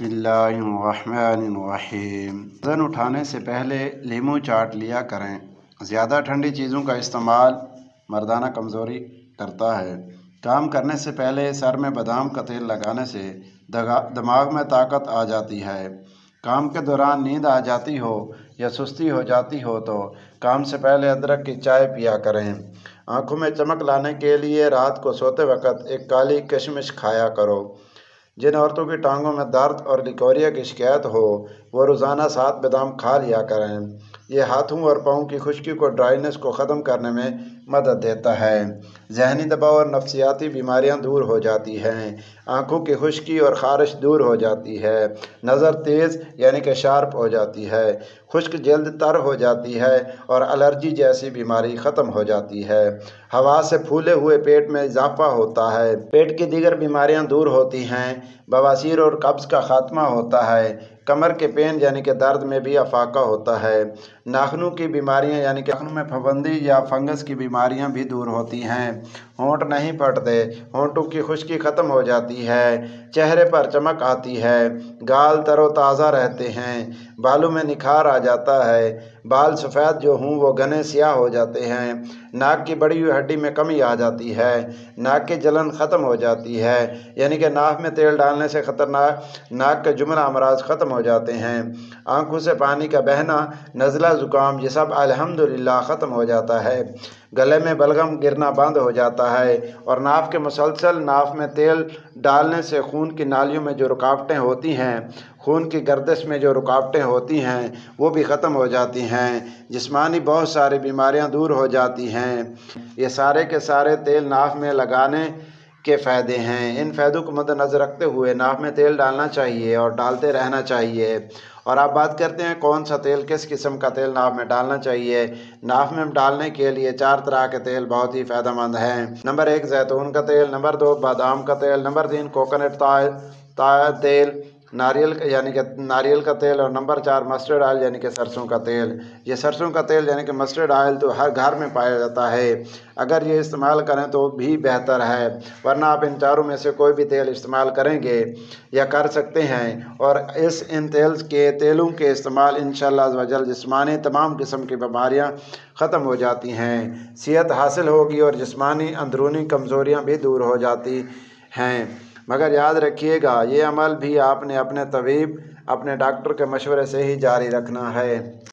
बिस्मिल्लाहिर्रहमानिर्रहीम। वज़न उठाने से पहले लीमू चाट लिया करें। ज़्यादा ठंडी चीज़ों का इस्तेमाल मर्दाना कमज़ोरी करता है। काम करने से पहले सर में बादाम का तेल लगाने से दिमाग में ताकत आ जाती है। काम के दौरान नींद आ जाती हो या सुस्ती हो जाती हो तो काम से पहले अदरक की चाय पिया करें। आँखों में चमक लाने के लिए रात को सोते वक्त एक काली किशमिश खाया करो। जिन औरतों की टांगों में दर्द और लिकोरिया की शिकायत हो वो रोज़ाना 7 बादाम खा लिया करें। ये हाथों और पाँव की खुश्की को ड्राइनेस को ख़त्म करने में मदद देता है। जहनी दबाव और नफ्सियाती बीमारियां दूर हो जाती हैं। आँखों की खुश्की और ख़ारिश दूर हो जाती है। नज़र तेज़ यानी कि शार्प हो जाती है। खुश्क जल्द तर हो जाती है और एलर्जी जैसी बीमारी ख़त्म हो जाती है। हवा से फूले हुए पेट में इजाफा होता है। पेट की दीगर बीमारियां दूर होती हैं। बवासीर और कब्ज़ का ख़ात्मा होता है। कमर के पेन यानी कि दर्द में भी अफाका होता है। नाखूनों की बीमारियां यानी कि नाखूनों में फफूंदी या फंगस की बीमारियां भी दूर होती हैं। होंठ नहीं फटते, होंठों की खुश्की ख़त्म हो जाती है। चेहरे पर चमक आती है। गाल तरोताज़ा रहते हैं। बालों में निखार आ जाता है। बाल सफ़ेद जो हों वो घने स्याह हो जाते हैं। नाक की बड़ी हुई हड्डी में कमी आ जाती है। नाक की जलन ख़त्म हो जाती है यानी कि नाक में तेल डालने से ख़तरनाक नाक के जुमला अमराज ख़त्म हो जाते हैं। आँखों से पानी का बहना, नज़ला ज़ुकाम ये सब अल्हम्दुलिल्लाह ख़त्म हो जाता है। गले में बलगम गिरना बंद हो जाता है और नाफ के मुसलसल नाफ में तेल डालने से खून की नालियों में जो रुकावटें होती हैं, खून की गर्दिश में जो रुकावटें होती हैं वो भी ख़त्म हो जाती हैं। जिस्मानी बहुत सारी बीमारियां दूर हो जाती हैं। ये सारे के सारे तेल नाफ में लगाने के फ़ायदे हैं। इन फ़ायदों को मद्देनज़र रखते हुए नाफ में तेल डालना चाहिए और डालते रहना चाहिए। और आप बात करते हैं कौन सा तेल, किस किस्म का तेल नाफ में डालना चाहिए। नाफ में डालने के लिए 4 तरह के तेल बहुत ही फ़ायदेमंद हैं। नंबर 1 जैतून का तेल, नंबर 2 बादाम का तेल, नंबर 3 कोकोनट तेल यानी कि नारियल का तेल और नंबर 4 मस्टर्ड ऑयल यानी कि सरसों का तेल। ये सरसों का तेल यानी कि मस्टर्ड ऑयल तो हर घर में पाया जाता है। अगर ये इस्तेमाल करें तो भी बेहतर है, वरना आप इन चारों में से कोई भी तेल इस्तेमाल करेंगे या कर सकते हैं। और इन तेलों के इस्तेमाल इंशाअल्लाह अज़्ज़ वजल जिस्मानी तमाम किस्म की बीमारियां ख़त्म हो जाती हैं, सेहत हासिल होगी और जिस्मानी अंदरूनी कमज़ोरियां भी दूर हो जाती हैं। मगर याद रखिएगा ये अमल भी आपने अपने तबीब, अपने डॉक्टर के मशवरे से ही जारी रखना है।